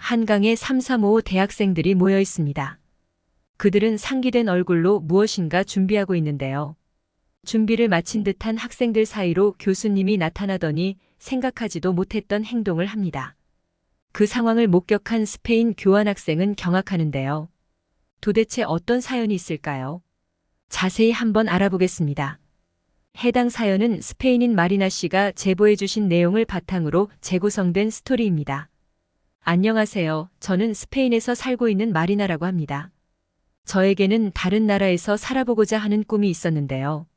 한강에 335 대학생들이 모여 있습니다. 그들은 상기된 얼굴로 무엇인가 준비하고 있는데요. 준비를 마친 듯한 학생들 사이로 교수님이 나타나더니 생각하지도 못했던 행동을 합니다. 그 상황을 목격한 스페인 교환학생은 경악하는데요. 도대체 어떤 사연이 있을까요? 자세히 한번 알아보겠습니다. 해당 사연은 스페인인 마리나 씨가 제보해 주신 내용을 바탕으로 재구성된 스토리입니다. 안녕하세요. 저는 스페인에서 살고 있는 마리나라고 합니다. 저에게는 다른 나라에서 살아보고자 하는 꿈이 있었는데요.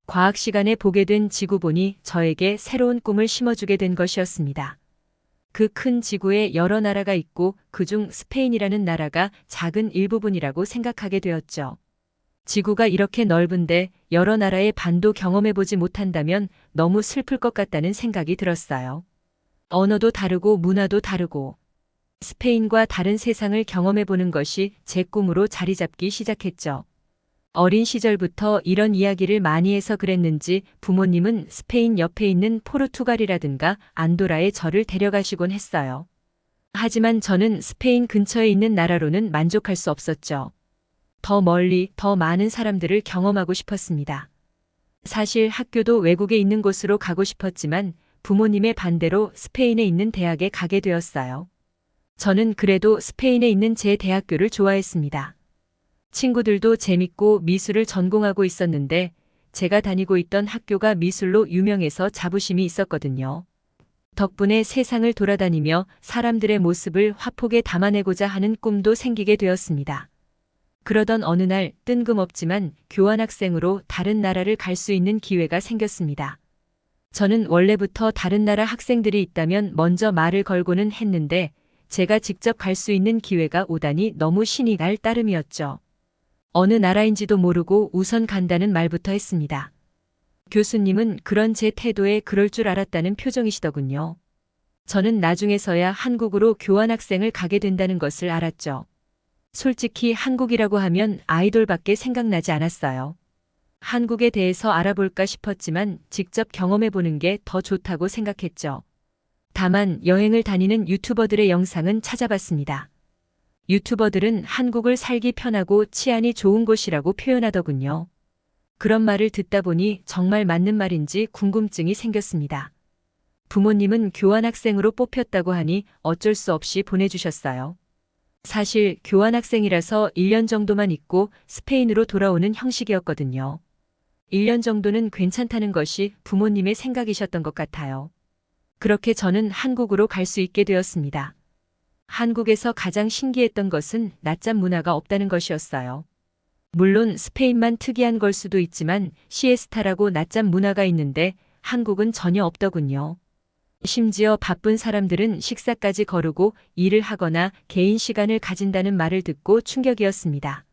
과학 시간에 보게 된 지구본이 저에게 새로운 꿈을 심어주게 된 것이었습니다. 그 큰 지구에 여러 나라가 있고 그중 스페인이라는 나라가 작은 일부분이라고 생각하게 되었죠. 지구가 이렇게 넓은데 여러 나라의 반도 경험해보지 못한다면 너무 슬플 것 같다는 생각이 들었어요. 언어도 다르고 문화도 다르고 스페인과 다른 세상을 경험해보는 것이 제 꿈으로 자리 잡기 시작했죠. 어린 시절부터 이런 이야기를 많이 해서 그랬는지 부모님은 스페인 옆에 있는 포르투갈이라든가 안도라에 저를 데려가시곤 했어요. 하지만 저는 스페인 근처에 있는 나라로는 만족할 수 없었죠. 더 멀리 더 많은 사람들을 경험하고 싶었습니다. 사실 학교도 외국에 있는 곳으로 가고 싶었지만 부모님의 반대로 스페인에 있는 대학에 가게 되었어요. 저는 그래도 스페인에 있는 제 대학교를 좋아했습니다. 친구들도 재밌고 미술을 전공하고 있었는데 제가 다니고 있던 학교가 미술로 유명해서 자부심이 있었거든요. 덕분에 세상을 돌아다니며 사람들의 모습을 화폭에 담아내고자 하는 꿈도 생기게 되었습니다. 그러던 어느 날 뜬금없지만 교환학생으로 다른 나라를 갈 수 있는 기회가 생겼습니다. 저는 원래부터 다른 나라 학생들이 있다면 먼저 말을 걸고는 했는데 제가 직접 갈 수 있는 기회가 오다니 너무 신이 날 따름이었죠. 어느 나라인지도 모르고 우선 간다는 말부터 했습니다. 교수님은 그런 제 태도에 그럴 줄 알았다는 표정이시더군요. 저는 나중에서야 한국으로 교환학생을 가게 된다는 것을 알았죠. 솔직히 한국이라고 하면 아이돌밖에 생각나지 않았어요. 한국에 대해서 알아볼까 싶었지만 직접 경험해보는 게 더 좋다고 생각했죠. 다만 여행을 다니는 유튜버들의 영상은 찾아봤습니다. 유튜버들은 한국을 살기 편하고 치안이 좋은 곳이라고 표현하더군요. 그런 말을 듣다 보니 정말 맞는 말인지 궁금증이 생겼습니다. 부모님은 교환학생으로 뽑혔다고 하니 어쩔 수 없이 보내주셨어요. 사실 교환학생이라서 1년 정도만 있고 스페인으로 돌아오는 형식이었거든요. 1년 정도는 괜찮다는 것이 부모님의 생각이셨던 것 같아요. 그렇게 저는 한국으로 갈 수 있게 되었습니다. 한국에서 가장 신기했던 것은 낮잠 문화가 없다는 것이었어요. 물론 스페인만 특이한 걸 수도 있지만 시에스타라고 낮잠 문화가 있는데 한국은 전혀 없더군요. 심지어 바쁜 사람들은 식사까지 거르고 일을 하거나 개인 시간을 가진다는 말을 듣고 충격이었습니다.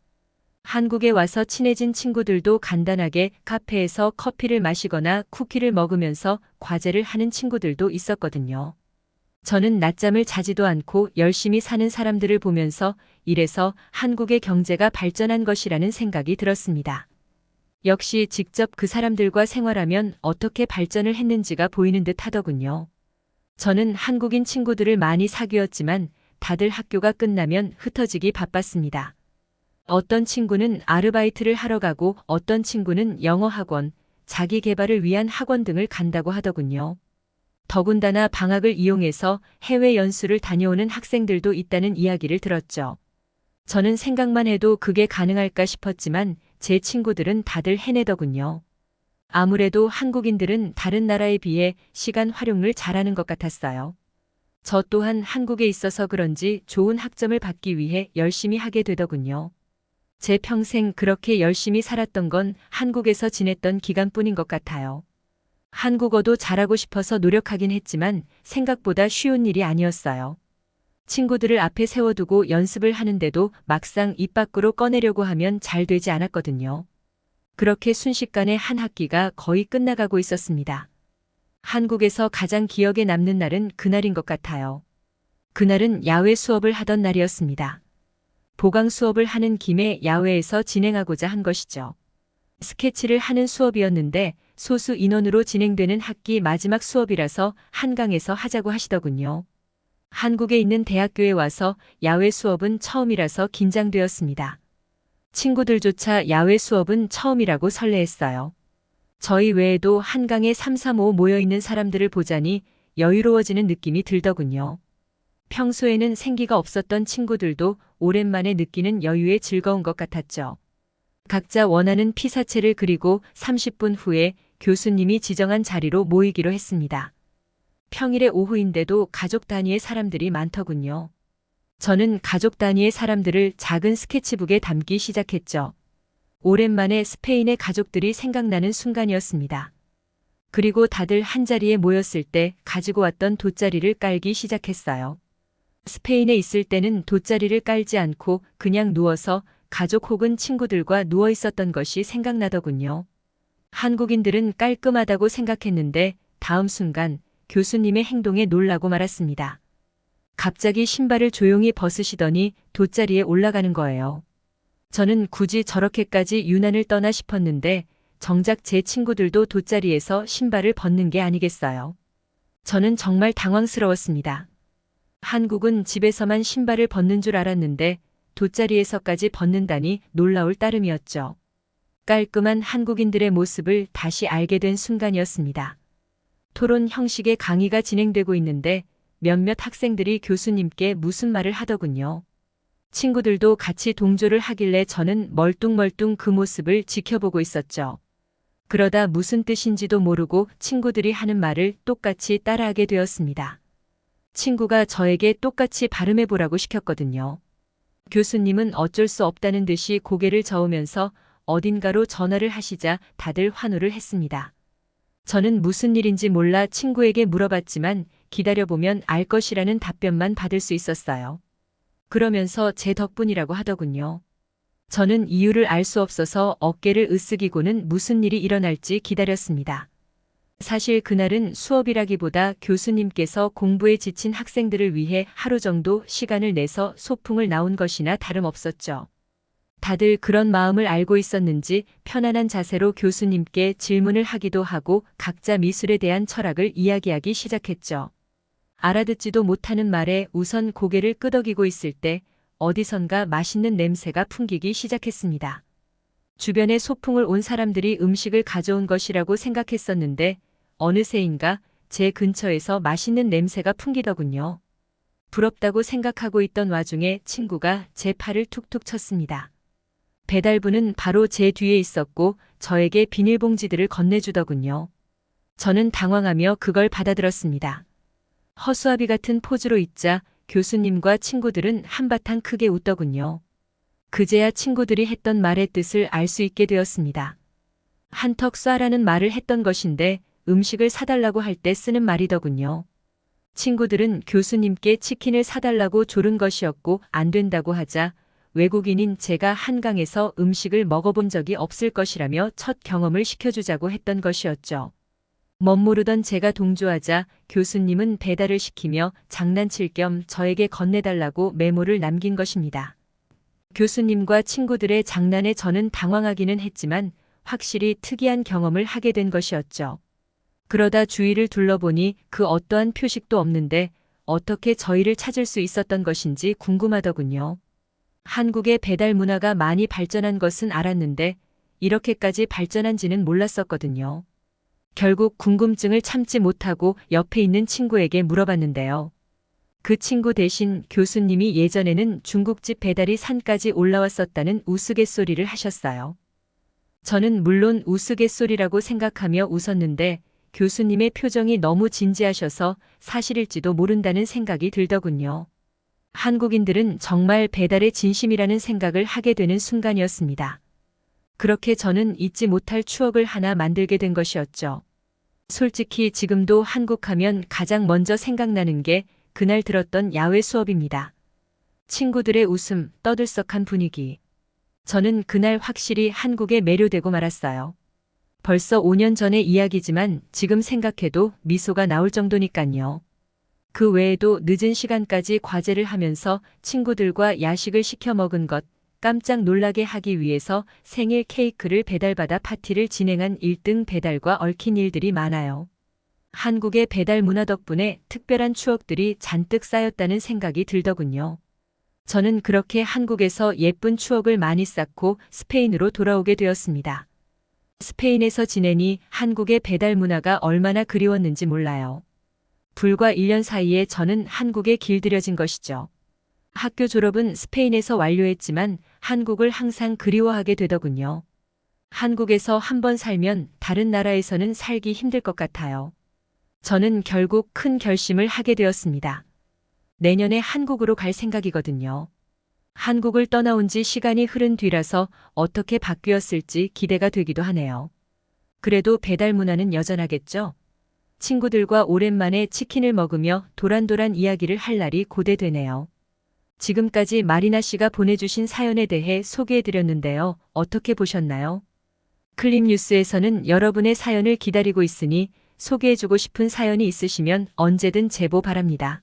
한국에 와서 친해진 친구들도 간단하게 카페에서 커피를 마시거나 쿠키를 먹으면서 과제를 하는 친구들도 있었거든요. 저는 낮잠을 자지도 않고 열심히 사는 사람들을 보면서 이래서 한국의 경제가 발전한 것이라는 생각이 들었습니다. 역시 직접 그 사람들과 생활하면 어떻게 발전을 했는지가 보이는 듯 하더군요. 저는 한국인 친구들을 많이 사귀었지만 다들 학교가 끝나면 흩어지기 바빴습니다. 어떤 친구는 아르바이트를 하러 가고 어떤 친구는 영어 학원, 자기 개발을 위한 학원 등을 간다고 하더군요. 더군다나 방학을 이용해서 해외 연수를 다녀오는 학생들도 있다는 이야기를 들었죠. 저는 생각만 해도 그게 가능할까 싶었지만 제 친구들은 다들 해내더군요. 아무래도 한국인들은 다른 나라에 비해 시간 활용을 잘하는 것 같았어요. 저 또한 한국에 있어서 그런지 좋은 학점을 받기 위해 열심히 하게 되더군요. 제 평생 그렇게 열심히 살았던 건 한국에서 지냈던 기간뿐인 것 같아요. 한국어도 잘하고 싶어서 노력하긴 했지만 생각보다 쉬운 일이 아니었어요. 친구들을 앞에 세워두고 연습을 하는데도 막상 입 밖으로 꺼내려고 하면 잘 되지 않았거든요. 그렇게 순식간에 한 학기가 거의 끝나가고 있었습니다. 한국에서 가장 기억에 남는 날은 그날인 것 같아요. 그날은 야외 수업을 하던 날이었습니다. 보강 수업을 하는 김에 야외에서 진행하고자 한 것이죠. 스케치를 하는 수업이었는데 소수 인원으로 진행되는 학기 마지막 수업이라서 한강에서 하자고 하시더군요. 한국에 있는 대학교에 와서 야외 수업은 처음이라서 긴장되었습니다. 친구들조차 야외 수업은 처음이라고 설레했어요. 저희 외에도 한강에 335 모여있는 사람들을 보자니 여유로워지는 느낌이 들더군요. 평소에는 생기가 없었던 친구들도 오랜만에 느끼는 여유의 즐거운 것 같았죠. 각자 원하는 피사체를 그리고 30분 후에 교수님이 지정한 자리로 모이기로 했습니다. 평일의 오후인데도 가족 단위의 사람들이 많더군요. 저는 가족 단위의 사람들을 작은 스케치북에 담기 시작했죠. 오랜만에 스페인의 가족들이 생각나는 순간이었습니다. 그리고 다들 한자리에 모였을 때 가지고 왔던 돗자리를 깔기 시작했어요. 스페인에 있을 때는 돗자리를 깔지 않고 그냥 누워서 가족 혹은 친구들과 누워 있었던 것이 생각나더군요. 한국인들은 깔끔하다고 생각했는데 다음 순간 교수님의 행동에 놀라고 말았습니다. 갑자기 신발을 조용히 벗으시더니 돗자리에 올라가는 거예요. 저는 굳이 저렇게까지 유난을 떠나 싶었는데 정작 제 친구들도 돗자리에서 신발을 벗는 게 아니겠어요. 저는 정말 당황스러웠습니다. 한국은 집에서만 신발을 벗는 줄 알았는데 돗자리에서까지 벗는다니 놀라울 따름이었죠. 깔끔한 한국인들의 모습을 다시 알게 된 순간이었습니다. 토론 형식의 강의가 진행되고 있는데 몇몇 학생들이 교수님께 무슨 말을 하더군요. 친구들도 같이 동조를 하길래 저는 멀뚱멀뚱 그 모습을 지켜보고 있었죠. 그러다 무슨 뜻인지도 모르고 친구들이 하는 말을 똑같이 따라하게 되었습니다. 친구가 저에게 똑같이 발음해보라고 시켰거든요. 교수님은 어쩔 수 없다는 듯이 고개를 저으면서 어딘가로 전화를 하시자 다들 환호를 했습니다. 저는 무슨 일인지 몰라 친구에게 물어봤지만 기다려보면 알 것이라는 답변만 받을 수 있었어요. 그러면서 제 덕분이라고 하더군요. 저는 이유를 알 수 없어서 어깨를 으쓱이고는 무슨 일이 일어날지 기다렸습니다. 사실 그날은 수업이라기보다 교수님께서 공부에 지친 학생들을 위해 하루 정도 시간을 내서 소풍을 나온 것이나 다름없었죠. 다들 그런 마음을 알고 있었는지 편안한 자세로 교수님께 질문을 하기도 하고 각자 미술에 대한 철학을 이야기하기 시작했죠. 알아듣지도 못하는 말에 우선 고개를 끄덕이고 있을 때 어디선가 맛있는 냄새가 풍기기 시작했습니다. 주변에 소풍을 온 사람들이 음식을 가져온 것이라고 생각했었는데 어느새인가 제 근처에서 맛있는 냄새가 풍기더군요. 부럽다고 생각하고 있던 와중에 친구가 제 팔을 툭툭 쳤습니다. 배달부는 바로 제 뒤에 있었고 저에게 비닐봉지들을 건네주더군요. 저는 당황하며 그걸 받아들었습니다. 허수아비 같은 포즈로 있자 교수님과 친구들은 한바탕 크게 웃더군요. 그제야 친구들이 했던 말의 뜻을 알 수 있게 되었습니다. 한턱 쏴라는 말을 했던 것인데 음식을 사달라고 할 때 쓰는 말이더군요. 친구들은 교수님께 치킨을 사달라고 조른 것이었고 안 된다고 하자 외국인인 제가 한강에서 음식을 먹어본 적이 없을 것이라며 첫 경험을 시켜주자고 했던 것이었죠. 멋모르던 제가 동조하자 교수님은 배달을 시키며 장난칠 겸 저에게 건네달라고 메모를 남긴 것입니다. 교수님과 친구들의 장난에 저는 당황하기는 했지만 확실히 특이한 경험을 하게 된 것이었죠. 그러다 주위를 둘러보니 그 어떠한 표식도 없는데 어떻게 저희를 찾을 수 있었던 것인지 궁금하더군요. 한국의 배달 문화가 많이 발전한 것은 알았는데 이렇게까지 발전한지는 몰랐었거든요. 결국 궁금증을 참지 못하고 옆에 있는 친구에게 물어봤는데요. 그 친구 대신 교수님이 예전에는 중국집 배달이 산까지 올라왔었다는 우스갯소리를 하셨어요. 저는 물론 우스갯소리라고 생각하며 웃었는데 교수님의 표정이 너무 진지하셔서 사실일지도 모른다는 생각이 들더군요. 한국인들은 정말 배달의 진심이라는 생각을 하게 되는 순간이었습니다. 그렇게 저는 잊지 못할 추억을 하나 만들게 된 것이었죠. 솔직히 지금도 한국하면 가장 먼저 생각나는 게 그날 들었던 야외 수업입니다. 친구들의 웃음, 떠들썩한 분위기. 저는 그날 확실히 한국에 매료되고 말았어요. 벌써 5년 전의 이야기지만 지금 생각해도 미소가 나올 정도니깐요. 그 외에도 늦은 시간까지 과제를 하면서 친구들과 야식을 시켜 먹은 것, 깜짝 놀라게 하기 위해서 생일 케이크를 배달받아 파티를 진행한 1등 배달과 얽힌 일들이 많아요. 한국의 배달 문화 덕분에 특별한 추억들이 잔뜩 쌓였다는 생각이 들더군요. 저는 그렇게 한국에서 예쁜 추억을 많이 쌓고 스페인으로 돌아오게 되었습니다. 스페인에서 지내니 한국의 배달 문화가 얼마나 그리웠는지 몰라요. 불과 1년 사이에 저는 한국에 길들여진 것이죠. 학교 졸업은 스페인에서 완료했지만 한국을 항상 그리워하게 되더군요. 한국에서 한번 살면 다른 나라에서는 살기 힘들 것 같아요. 저는 결국 큰 결심을 하게 되었습니다. 내년에 한국으로 갈 생각이거든요. 한국을 떠나온 지 시간이 흐른 뒤라서 어떻게 바뀌었을지 기대가 되기도 하네요. 그래도 배달 문화는 여전하겠죠? 친구들과 오랜만에 치킨을 먹으며 도란도란 이야기를 할 날이 고대되네요. 지금까지 마리나 씨가 보내주신 사연에 대해 소개해드렸는데요. 어떻게 보셨나요? 클립뉴스에서는 여러분의 사연을 기다리고 있으니 소개해주고 싶은 사연이 있으시면 언제든 제보 바랍니다.